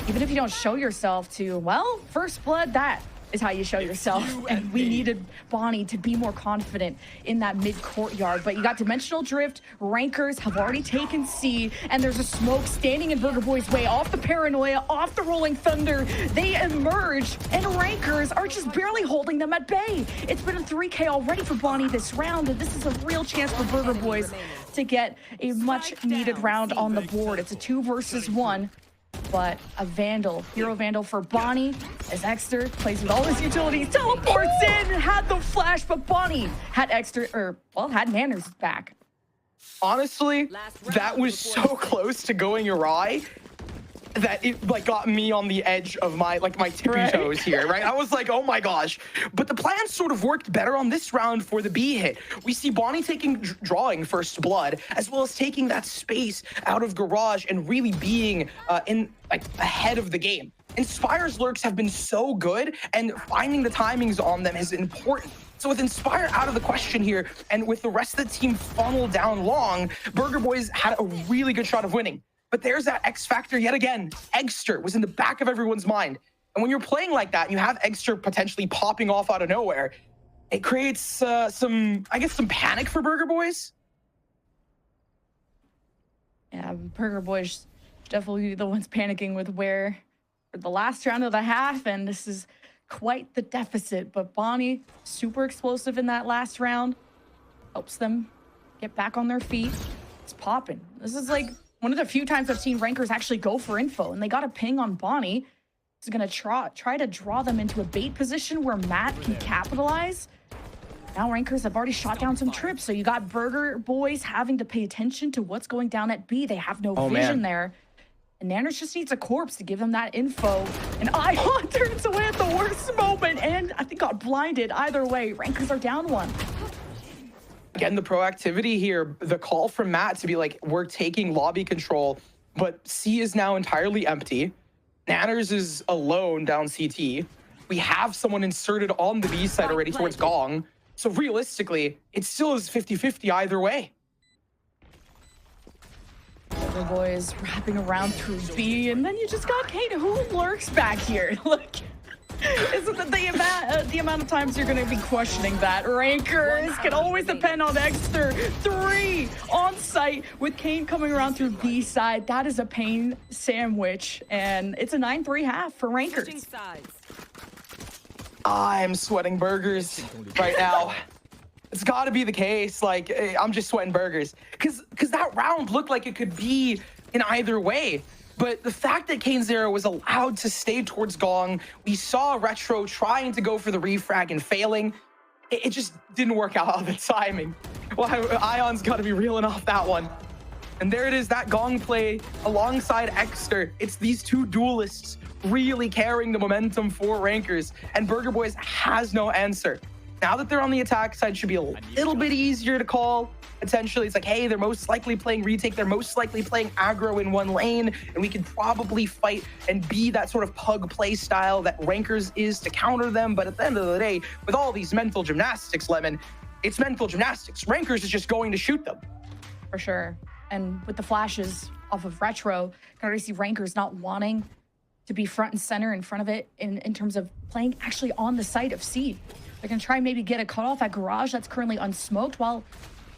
even if you don't show yourself to, well, First Blood, that is how you show yourself. And we needed Bonnie to be more confident in that mid courtyard. But you got Dimensional Drift, Rankers have already taken C, and there's a smoke standing in Burger Boy's way, off the Paranoia, off the Rolling Thunder. They emerge, and Rankers are just barely holding them at bay. It's been a 3K already for Bonnie this round, and this is a real chance for Burger Boyz to get a much needed round on the board. It's a 2 versus 1. But a Vandal, Hero Vandal for Bonnie, as Exter plays with all his utilities, teleports in, had the flash, but Bonnie had had Manners back. Honestly, that was so close to going awry that it like got me on the edge of my tippy toes here, right? I was like, oh my gosh. But the plan sort of worked better on this round for the B hit. We see Bonnie drawing First Blood, as well as taking that space out of Garage and really being ahead of the game. Inspire's lurks have been so good, and finding the timings on them is important. So with Inspire out of the question here, and with the rest of the team funneled down long, Burger Boyz had a really good shot of winning. But there's that X factor yet again. Egster was in the back of everyone's mind. And when you're playing like that, and you have Egster potentially popping off out of nowhere, it creates some panic for Burger Boyz. Yeah, Burger Boyz definitely the ones panicking with where for the last round of the half, and this is quite the deficit. But Bonnie, super explosive in that last round, helps them get back on their feet. It's popping. This is like one of the few times I've seen Rankers actually go for info, and they got a ping on Bonnie. It's gonna try to draw them into a bait position where Matt can capitalize. Now Rankers have already shot down some trips, so you got Burger Boyz having to pay attention to what's going down at B. They have no vision there. And Nanners just needs a corpse to give them that info. And Ion turns away at the worst moment, and I think got blinded. Either way, Rankers are down 1. Again, the proactivity here, the call from Matt to be like, we're taking lobby control, but C is now entirely empty. Nanners is alone down CT. We have someone inserted on the B side already towards Gong. So realistically, it still is 50-50 either way. Burger Boyz wrapping around through B, and then you just got Kate, who lurks back here. Like, isn't that the amount of times you're going to be questioning that? Rankers can always depend on Exter. 3 on site with Kane coming around through B side. That is a pain sandwich, and it's a 9-3 half for Rankers. I'm sweating burgers right now. It's got to be the case. Like, I'm just sweating burgers because that round looked like it could be in either way. But the fact that Kane Zero was allowed to stay towards Gong, we saw Retro trying to go for the refrag and failing. It just didn't work out on the timing. Well, Ion's got to be reeling off that one. And there it is, that Gong play alongside Exter. It's these two duelists really carrying the momentum for Rankers, and Burger Boyz has no answer. Now that they're on the attack side, should be a little bit easier to call. Potentially, it's like, hey, they're most likely playing retake. They're most likely playing aggro in one lane, and we can probably fight and be that sort of pug play style that Rankers is to counter them. But at the end of the day, with all these mental gymnastics, Lemon, it's mental gymnastics. Rankers is just going to shoot them. For sure. And with the flashes off of Retro, can already see Rankers not wanting to be front and center in front of it in terms of playing actually on the side of C. They're going to try and maybe get a cutoff at Garage that's currently unsmoked while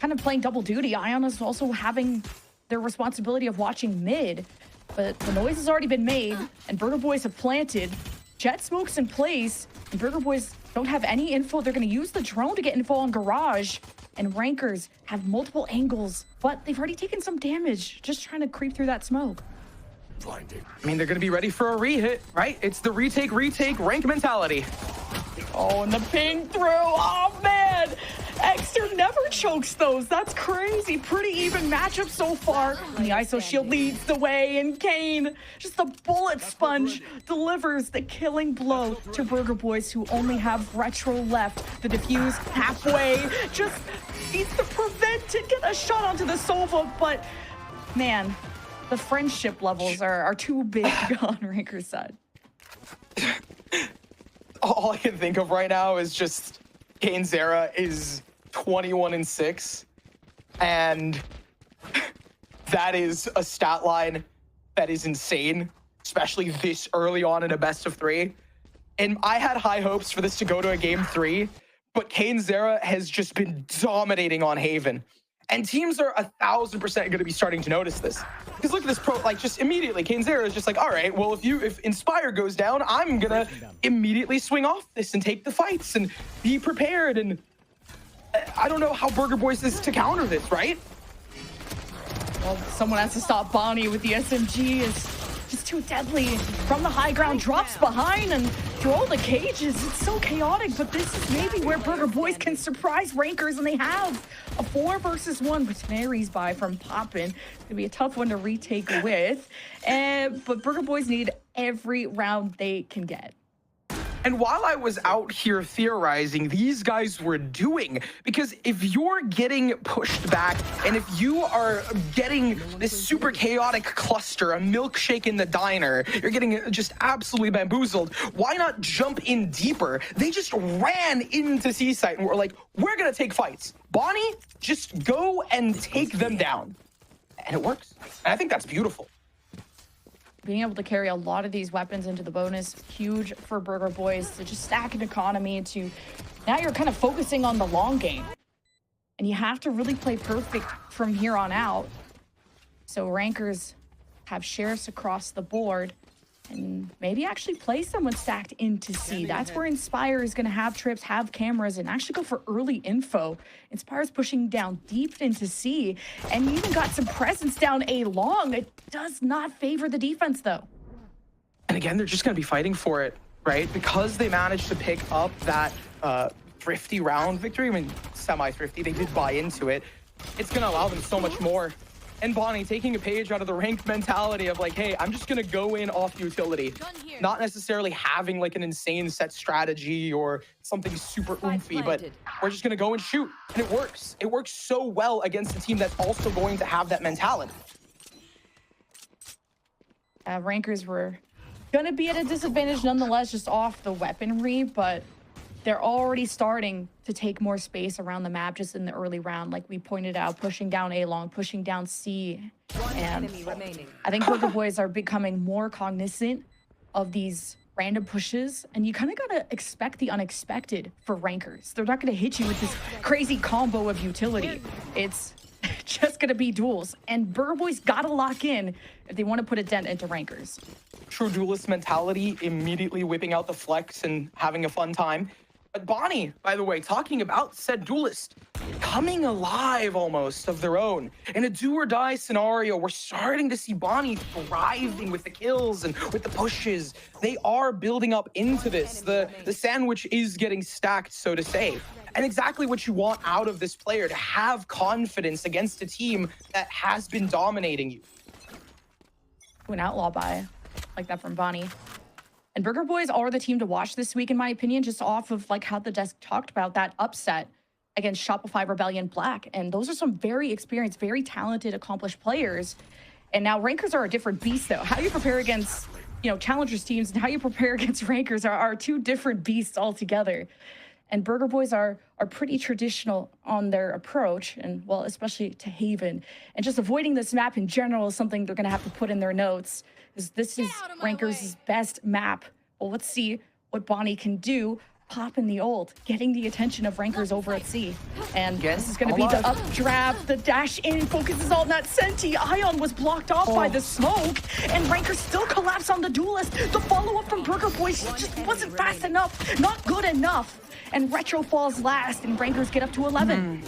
kind of playing double duty. Ion is also having their responsibility of watching mid. But the noise has already been made, and Burger Boyz have planted. Jet smoke's in place, and Burger Boyz don't have any info. They're going to use the drone to get info on Garage, and Rankers have multiple angles, but they've already taken some damage just trying to creep through that smoke. I mean, they're going to be ready for a re-hit, right? It's the retake, rank mentality. Oh, and the ping through. Oh, man. Exter never chokes those. That's crazy. Pretty even matchup so far. And the ISO shield leads the way, and Kane, just the bullet sponge, delivers the killing blow to Burger Boyz, who only have retro left. The defuse halfway just needs to prevent to get a shot onto the Sova, but man, the friendship levels are too big on Ranker's side. All I can think of right now is just Kane Zera is 21-6, and that is a stat line that is insane, especially this early on in a best of 3. And I had high hopes for this to go to a game 3, but Kane Zera has just been dominating on Haven. And teams are 1,000% going to be starting to notice this. Because look at this pro, like just immediately, Kane Zera is just like, all right, well, if Inspire goes down, I'm going to immediately swing off this and take the fights and be prepared. And I don't know how Burger Boyz is to counter this, right? Well, someone has to stop Bonnie with the SMG. Is just too deadly. From the high ground, drops behind and through all the cages. It's so chaotic, but this is maybe where Burger Boyz can surprise Rankers, and they have a 4 versus 1, but varies by from Poppin'. It's gonna be a tough one to retake with. But Burger Boyz need every round they can get. And while I was out here theorizing, these guys were doing, because if you're getting pushed back and if you are getting this super chaotic cluster, a milkshake in the diner, you're getting just absolutely bamboozled, why not jump in deeper? They just ran into C-Site and were like, we're going to take fights. Bonnie, just go and take them down. And it works. And I think that's beautiful. Being able to carry a lot of these weapons into the bonus, huge for Burger Boyz to just stack an economy to now you're kind of focusing on the long game. And you have to really play perfect from here on out. So Rankers have sheriffs across the board and maybe actually play someone stacked into C. That's where Inspire is going to have trips, have cameras, and actually go for early info. Inspire's pushing down deep into C, and you even got some presence down A long. It does not favor the defense, though. And again, they're just going to be fighting for it, right? Because they managed to pick up that thrifty round victory. I mean, semi-thrifty. They did buy into it. It's going to allow them so much more. And Bonnie taking a page out of the ranked mentality of like, hey, I'm just going to go in off utility. Not necessarily having like an insane set strategy or something super oofy, but we're just going to go and shoot. And it works. It works so well against a team that's also going to have that mentality. Rankers were going to be at a disadvantage nonetheless, just off the weaponry, but they're already starting to take more space around the map just in the early round, like we pointed out, pushing down A long, pushing down C. And I think Burger Boyz are becoming more cognizant of these random pushes, and you kind of got to expect the unexpected for Rankers. They're not going to hit you with this crazy combo of utility. It's just going to be duels, and Burger Boyz got to lock in if they want to put a dent into Rankers. True duelist mentality, immediately whipping out the flex and having a fun time. But Bonnie, by the way, talking about said duelist, coming alive almost of their own. In a do or die scenario, we're starting to see Bonnie thriving with the kills and with the pushes. They are building up into this. The sandwich is getting stacked, so to say. And exactly what you want out of this player, to have confidence against a team that has been dominating you. An outlaw buy like that from Bonnie. And Burger Boyz are the team to watch this week, in my opinion, just off of like how the desk talked about that upset against Shopify Rebellion Black. And those are some very experienced, very talented, accomplished players. And now Rankers are a different beast, though. How you prepare against, you know, Challengers teams and how you prepare against Rankers are two different beasts altogether. And Burger Boyz are pretty traditional on their approach, and well, especially to Haven. And just avoiding this map in general is something they're going to have to put in their notes, because this is Rankers' best map. Well, let's see what Bonnie can do popping the ult, getting the attention of Rankers over at C. And Again, this is going to be the updraft, the dash in, focuses on that Senti. Ion was blocked off by the smoke, and Rankers still collapse on the duelist. The follow-up from Burger Boyz just wasn't fast enough, not good enough. And Retro falls last, and Rankers get up to 11.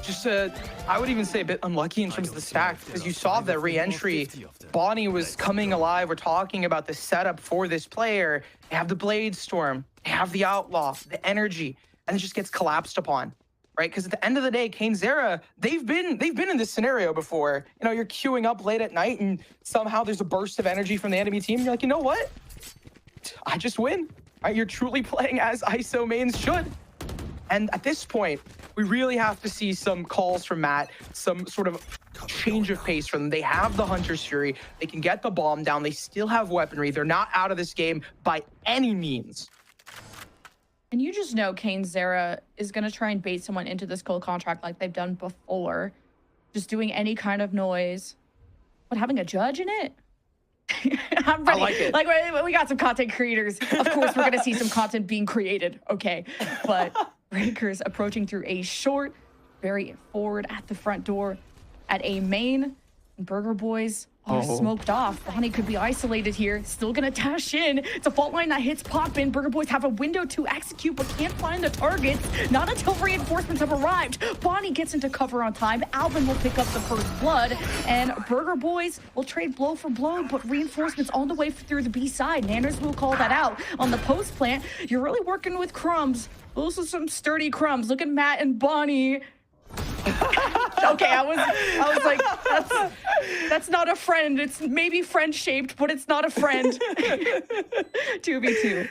Just, I would even say a bit unlucky in terms of the stack, because you saw the re-entry. Bonnie was coming alive. We're talking about the setup for this player. They have the Blade Storm, they have the Outlaw, the energy, and it just gets collapsed upon, right? Because at the end of the day, KaneZera, they've been in this scenario before. You know, you're queuing up late at night, and somehow there's a burst of energy from the enemy team. And you're like, you know what? I just win. Right? You're truly playing as ISO mains should. And at this point, we really have to see some calls from Matt, some sort of change of pace from them. They have the Hunter's Fury. They can get the bomb down. They still have weaponry. They're not out of this game by any means. And you just know KaneZera is going to try and bait someone into this gold contract like they've done before. Just doing any kind of noise. But having a judge in it? I'm ready. I like it. Like, we got some content creators. Of course, we're going to see some content being created. Okay. But Rankers approaching through A short, very forward at the front door at A main. Burger Boyz are smoked off. Bonnie could be isolated here. Still gonna dash in. It's a fault line that hits Poppin. Burger Boyz have a window to execute, but can't find the targets. Not until reinforcements have arrived. Bonnie gets into cover on time. Alvin will pick up the first blood, and Burger Boyz will trade blow for blow, but reinforcements on the way through the B side. Nanners will call that out. On the post plant, you're really working with crumbs. Those are some sturdy crumbs. Look at Matt and Bonnie. Okay, I was like, that's not a friend. It's maybe friend shaped, but it's not a friend. 2v2.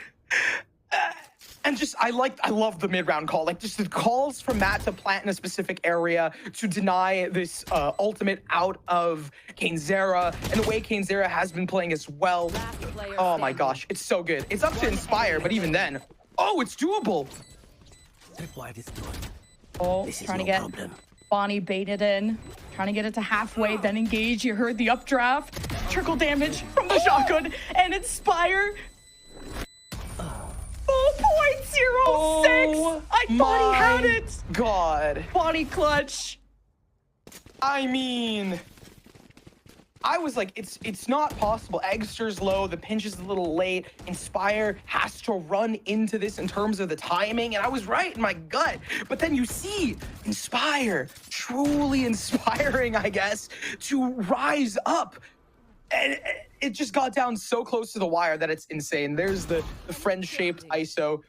And just, I love the mid-round call. Like, just the calls from Matt to plant in a specific area to deny this ultimate out of KaneZera, and the way KaneZera has been playing as well. Oh my gosh, it's so good. It's up to Inspire, but even then, oh, it's doable. Oh, trying to get Bonnie baited in. Trying to get it to halfway, then engage. You heard the updraft. Trickle damage from the shotgun. And Inspire. 4.06! I thought he had it! God. Bonnie clutch. I mean, I was like, it's not possible. Eggster's low, the pinch is a little late. Inspire has to run into this in terms of the timing, and I was right in my gut. But then you see Inspire truly inspiring, I guess, to rise up. And it just got down so close to the wire that it's insane. There's the friend-shaped ISO.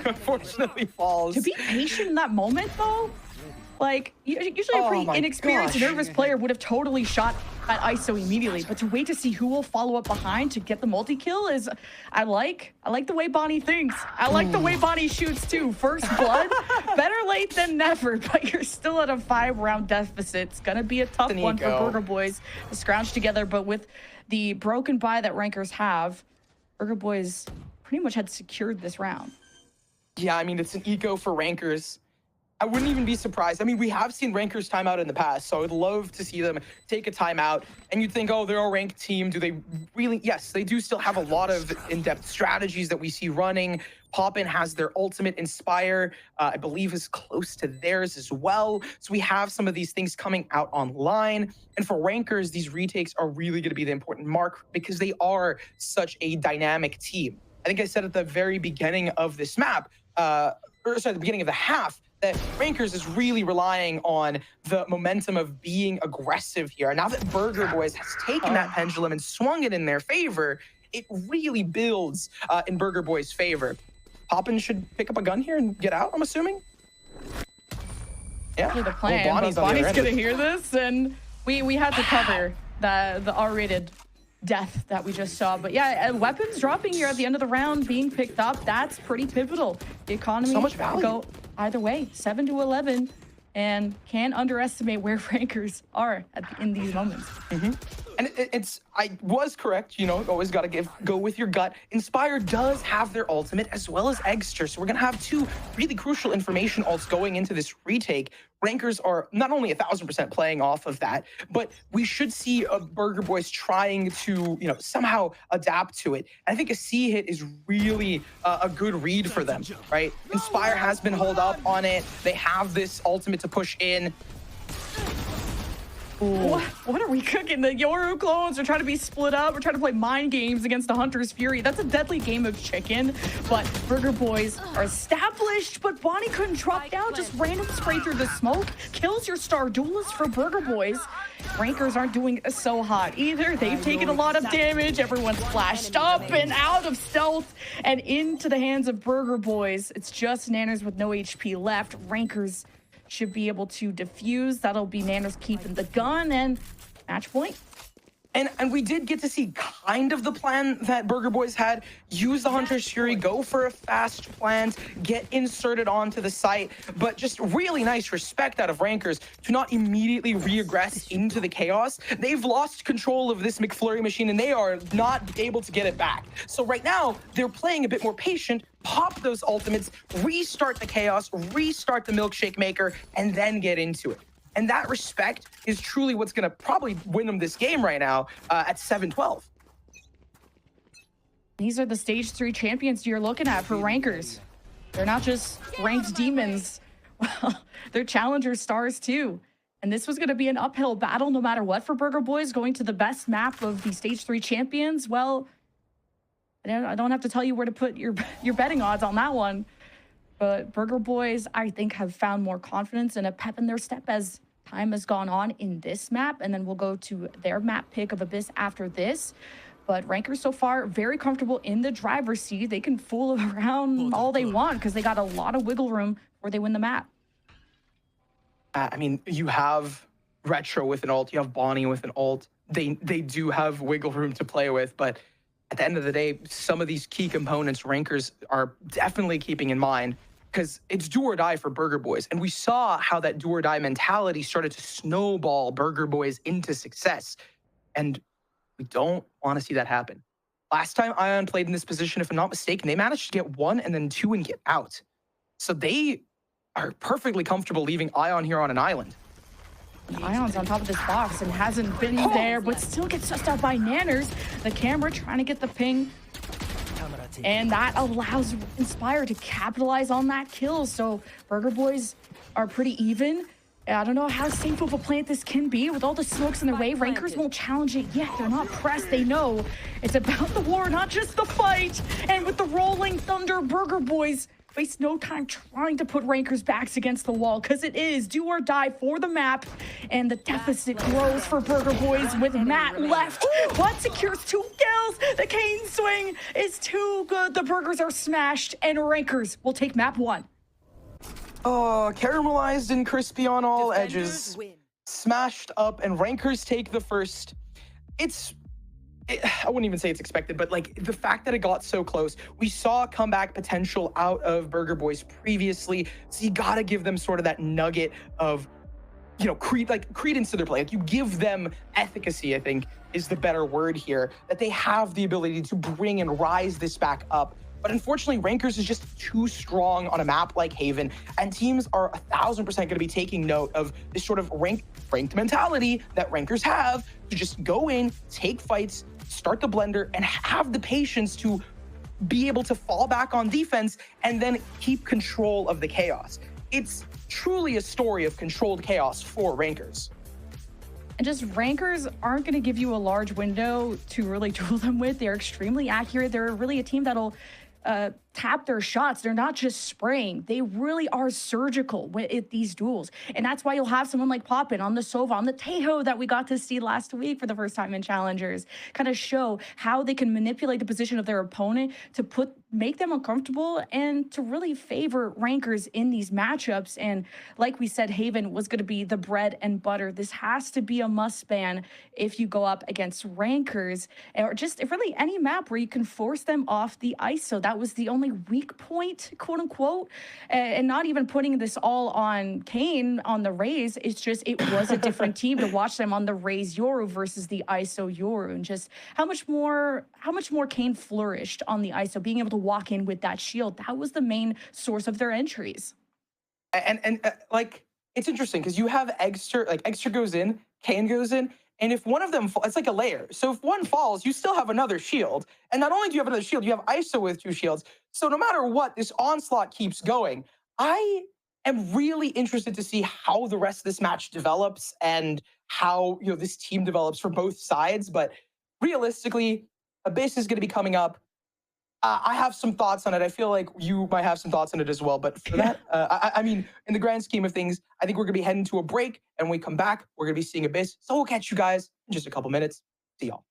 Unfortunately falls. To be patient in that moment, though, like, usually a pretty inexperienced, nervous player would have totally shot at ISO immediately, but to wait to see who will follow up behind to get the multi-kill is, I like the way Bonnie thinks. I like the way Bonnie shoots, too. First blood, better late than never, but you're still at a 5-round deficit. It's gonna be a tough one for Burger Boyz to scrounge together, but with the broken buy that Rankers have, Burger Boyz pretty much had secured this round. Yeah, I mean, it's an eco for Rankers. I wouldn't even be surprised. I mean, we have seen Rankers timeout in the past, so I would love to see them take a timeout. And you'd think, oh, they're a ranked team. Do they really? Yes, they do still have a lot of in-depth strategies that we see running. Poppin has their ultimate. Inspire, I believe, is close to theirs as well. So we have some of these things coming out online. And for Rankers, these retakes are really going to be the important mark because they are such a dynamic team. I think I said at the very beginning of this map, the beginning of the half, that Rankers is really relying on the momentum of being aggressive here. And now that Burger Boyz has taken that pendulum and swung it in their favor, it really builds in Burger Boyz' favor. Poppin should pick up a gun here and get out, I'm assuming? Yeah. The plan, well, Bonnie's gonna hear this, and we had to cover the R-rated death that we just saw. But yeah, weapons dropping here at the end of the round, being picked up, that's pretty pivotal. The economy so much value. Go either way, 7 to 11, and can't underestimate where Rankers are in these moments. And I was correct, you know, always got to go with your gut. Inspire does have their ultimate as well as Eggster, so we're going to have two really crucial information ults going into this retake. Rankers are not only 1,000% playing off of that, but we should see a Burger Boyz trying to, somehow adapt to it. I think a C hit is really a good read for them, right? Inspire has been holed up on it. They have this ultimate to push in. What are we cooking? The Yoru clones are trying to be split up. We're trying to play mind games against the Hunter's Fury. That's a deadly game of chicken. But Burger Boyz are established, but Bonnie couldn't drop down. Just random spray through the smoke. Kills your star duelist for Burger Boyz. Rankers aren't doing so hot either. They've taken a lot of damage. Everyone's flashed up and out of stealth and into the hands of Burger Boyz. It's just Nanners with no HP left. Rankers should be able to defuse. That'll be Nanners keeping the gun and match point. And we did get to see kind of the plan that Burger Boyz had. Use the Hunter's Fury, go for a fast plant, get inserted onto the site, but just really nice respect out of Rankers to not immediately regress into the chaos. They've lost control of this McFlurry machine and they are not able to get it back. So right now, they're playing a bit more patient, pop those ultimates, restart the chaos, restart the milkshake maker, and then get into it. And that respect is truly what's going to probably win them this game right now at 7-12. These are the stage 3 champions you're looking at for Rankers. They're not just ranked demons. Well, they're challenger stars too. And this was going to be an uphill battle no matter what for Burger Boyz, going to the best map of the stage 3 champions. Well, I don't have to tell you where to put your betting odds on that one. But Burger Boyz, I think, have found more confidence and a pep in their step as time has gone on in this map. And then we'll go to their map pick of Abyss after this. But Rankers so far, very comfortable in the driver's seat. They can fool around all they want because they got a lot of wiggle room where they win the map. I mean, you have Retro with an ult. You have Bonnie with an ult. They do have wiggle room to play with. But at the end of the day, some of these key components Rankers are definitely keeping in mind because it's do or die for Burger Boyz. And we saw how that do or die mentality started to snowball Burger Boyz into success. And we don't want to see that happen. Last time Ion played in this position, if I'm not mistaken, they managed to get 1 and then 2 and get out. So they are perfectly comfortable leaving Ion here on an island. Ion's on top of this box and hasn't been there, but still gets sussed out by Nanners. The camera trying to get the ping. And that allows Inspire to capitalize on that kill. So Burger Boyz are pretty even. I don't know how safe of a plant this can be with all the smokes in their way. Rankers won't challenge it yet. They're not pressed. They know it's about the war, not just the fight. And with the rolling thunder, Burger Boyz waste no time trying to put Rankers' backs against the wall because it is do or die for the map. And the deficit grows for Burger Boyz with Matt left, but secures 2 kills. The cane swing is too good. The Burgers are smashed and Rankers will take map 1. Oh, caramelized and crispy on all edges. Smashed up and Rankers take the first. I wouldn't even say it's expected, but like the fact that it got so close, we saw comeback potential out of Burger Boyz previously. So you got to give them sort of that nugget of, credence to their play. Like you give them efficacy, I think is the better word here, that they have the ability to bring and rise this back up. But unfortunately, Rankers is just too strong on a map like Haven, and teams are 1,000% going to be taking note of this sort of ranked mentality that Rankers have to just go in, take fights, start the blender, and have the patience to be able to fall back on defense and then keep control of the chaos. It's truly a story of controlled chaos for Rankers. And just Rankers aren't going to give you a large window to really duel them with. They're extremely accurate. They're really a team that'll tap their shots. They're not just spraying. They really are surgical with these duels. And that's why you'll have someone like Poppin on the Sova, on the Tejo that we got to see last week for the first time in Challengers, kind of show how they can manipulate the position of their opponent to make them uncomfortable and to really favor Rankers in these matchups. And like we said, Haven was going to be the bread and butter. This has to be a must ban if you go up against Rankers, or just really any map where you can force them off the ISO. That was the only weak point, quote unquote, and not even putting this all on Kane on the Raze. It's just, it was a different team to watch them on the Raze Yoru versus the ISO Yoru, and just how much more Kane flourished on the ISO, being able to walk in with that shield. That was the main source of their entries. And like it's interesting because you have Eggster goes in, Kane goes in, and if one of them it's like a layer. So if one falls, you still have another shield. And not only do you have another shield, you have ISO with 2 shields. So no matter what, this onslaught keeps going. I am really interested to see how the rest of this match develops and how this team develops for both sides. But realistically, Abyss is going to be coming up. I have some thoughts on it. I feel like you might have some thoughts on it as well. But for that, I mean, in the grand scheme of things, I think we're going to be heading to a break. And when we come back, we're going to be seeing Abyss. So we'll catch you guys in just a couple minutes. See y'all.